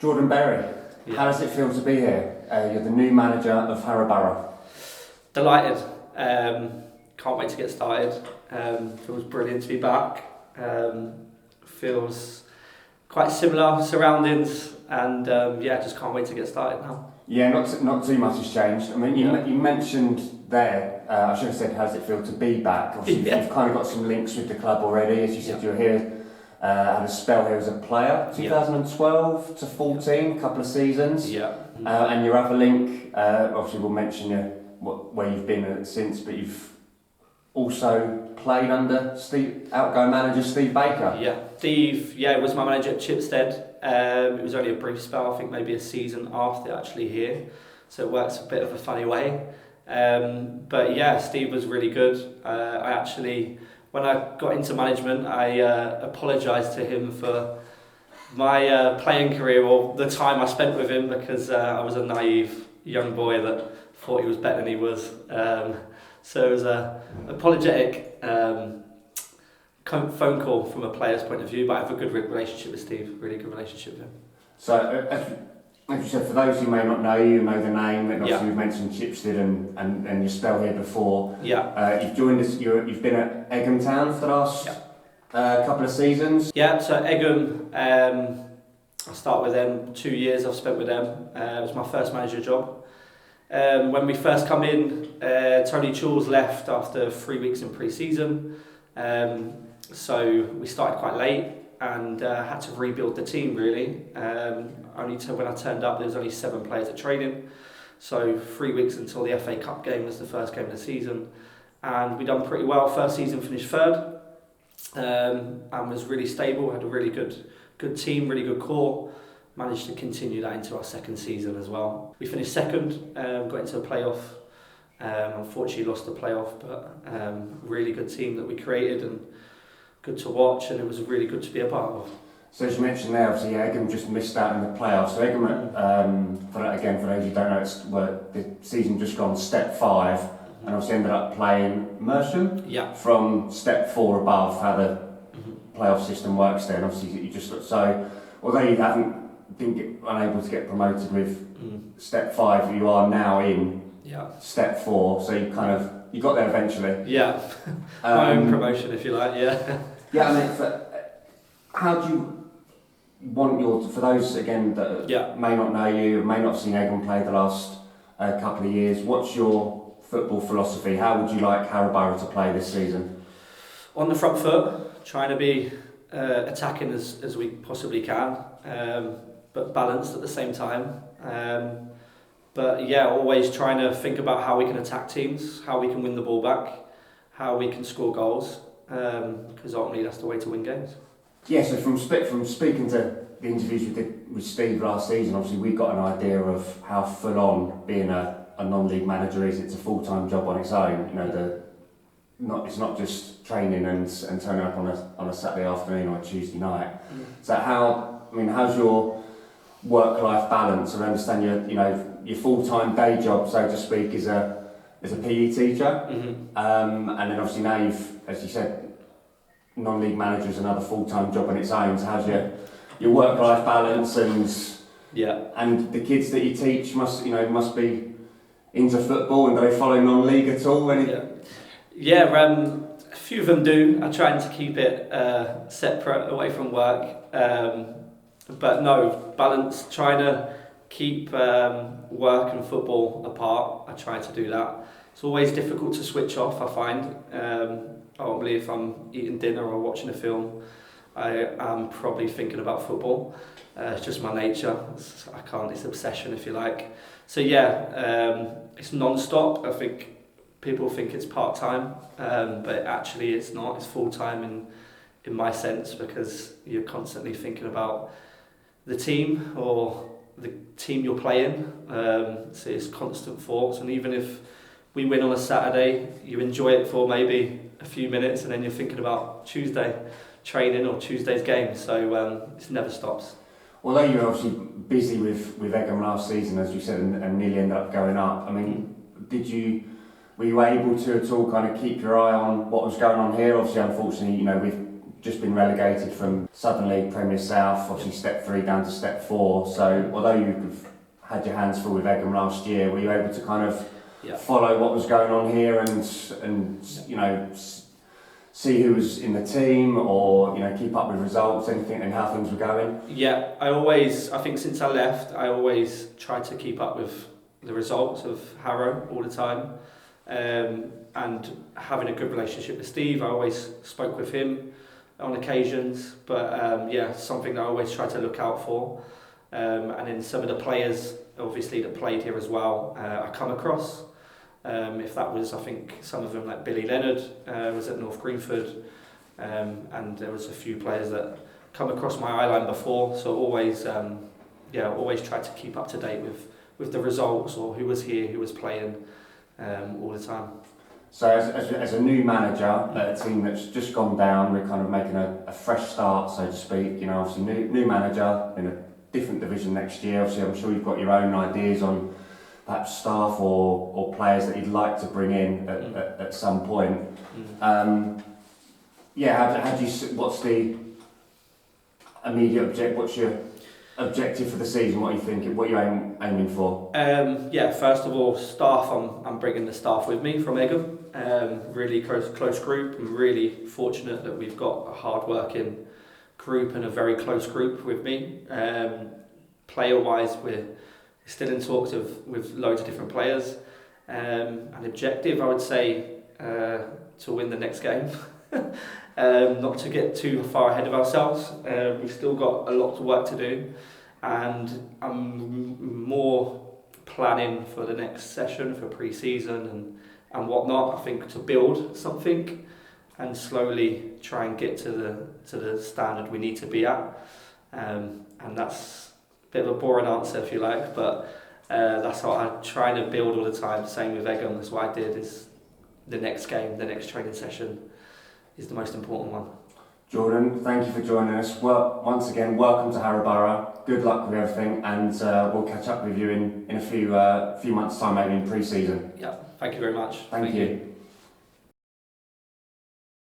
Jordan Berry, how does it feel to be here? You're the new manager of Harrow Borough. Delighted. Can't wait to get started. Feels brilliant to be back. Feels quite similar surroundings, and just can't wait to get started now. Yeah, not too much has changed. I mean, you mentioned there, I should have said, how does it feel to be back? Obviously, you've kind of got some links with the club already. As you said, you were here, had a spell here as a player, 2012 to 14, a couple of seasons. Yeah. And your other link, obviously we'll mention where you've been since, but you've also played under outgoing manager Steve Baker. Yeah, Steve, was my manager at Chipstead. It was only a brief spell, I think maybe a season after actually here, so it works a bit of a funny way. But yeah, Steve was really good. I actually, when I got into management, I apologised to him for my playing career, or the time I spent with him, because I was a naive young boy that thought he was better than he was. So it was an apologetic phone call from a player's point of view, but I have a good relationship with Steve, really good relationship with him. So, as you said, for those who may not know you, know the name, and obviously you've mentioned Chipstead and your spell here before. Yeah. You've joined us, you've been at Egham Town for the last couple of seasons. Yeah, so Egham, I'll start with them, 2 years I've spent with them. It was my first manager job. When we first come in, Tony Choules left after 3 weeks in pre-season. So we started quite late and had to rebuild the team really. When I turned up, there was only 7 players at training. So 3 weeks until the FA Cup game was the first game of the season. And we done pretty well. First season finished third, and was really stable, had a really good team, really good core. Managed to continue that into our second season as well. We finished second, got into a playoff. Unfortunately lost the playoff, but really good team that we created and good to watch, and it was really good to be a part of. So as you mentioned there, obviously Egham just missed out in the playoffs. So Egham, for those who don't know, the season just gone step 5, and obviously ended up playing Mersham from step 4 above, how the playoff system works there. And obviously you just so although you been unable to get promoted with step 5, you are now in step 4, so you got there eventually. Yeah, my own promotion, if you like. Yeah, I mean, how do you want for those again that may not know you, may not have seen Egham play the last couple of years, what's your football philosophy? How would you like Harrow Borough to play this season? On the front foot, trying to be attacking as we possibly can, but balanced at the same time. But always trying to think about how we can attack teams, how we can win the ball back, how we can score goals, because ultimately that's the way to win games. Yeah, so from speaking to the interviews we did with Steve last season, obviously we got an idea of how full on being a non-league manager is. It's a full-time job on its own. You know, it's not just training and turning up on a Saturday afternoon or a Tuesday night. So how's your work-life balance? I understand your full-time day job, so to speak, is a PE teacher, and then obviously now you've, as you said, non-league manager is another full-time job on its own. So how's your work-life balance and the kids that you teach must be into football, and do they follow non-league at all? A few of them do. I try to keep it separate away from work, but no, balance, trying to keep work and football apart. I try to do that. It's always difficult to switch off, I find. Probably if I'm eating dinner or watching a film, I am probably thinking about football. It's just my nature. It's obsession, if you like. So it's non-stop. I think people think it's part-time, but actually it's not. It's full-time in my sense, because you're constantly thinking about the team or the team you're playing. So it's constant thoughts, and even if we win on a Saturday, you enjoy it for maybe a few minutes, and then you're thinking about Tuesday training or Tuesday's game. So it never stops. Although you were obviously busy with Egham last season, as you said, and nearly ended up going up, were you able to at all kind of keep your eye on what was going on here? Obviously, unfortunately, with just been relegated from Southern League Premier South, obviously step 3 down to step 4. So although you've had your hands full with Egham last year, were you able to kind of follow what was going on here and you know, see who was in the team, or, you know, keep up with results, anything, and how things were going? Yeah, I think since I left, I always tried to keep up with the results of Harrow all the time. And having a good relationship with Steve, I always spoke with him on occasions, but something that I always try to look out for. And then some of the players, obviously, that played here as well, I come across. If that was, I think, some of them, like Billy Leonard was at North Greenford, and there was a few players that come across my eye line before, so always try to keep up to date with the results, or who was here, who was playing all the time. So as a new manager at a team that's just gone down, we're kind of making a fresh start, so to speak. You know, obviously new manager in a different division next year. Obviously, I'm sure you've got your own ideas on perhaps staff or players that you'd like to bring in at some point. How do you? What's the immediate objective? What's your objective for the season? What are you thinking? What are you aiming for? First of all, staff. I'm bringing the staff with me from Egham. Really close group. I'm really fortunate that we've got a hard-working group and a very close group with me. Player-wise, we're still in talks with loads of different players. An objective, I would say, to win the next game. Not to get too far ahead of ourselves. We've still got a lot of work to do, and I'm more planning for the next session, for pre-season and whatnot. I think to build something and slowly try and get to the standard we need to be at. And that's a bit of a boring answer, if you like, but that's what I'm trying to build all the time. Same with Egham. That's what I did. Is the next game, the next training session is the most important one. Jordan, thank you for joining us. Well, once again, welcome to Harrow Borough. Good luck with everything, and we'll catch up with you in a few months' time, maybe in pre-season. Yeah, thank you very much. Thank you.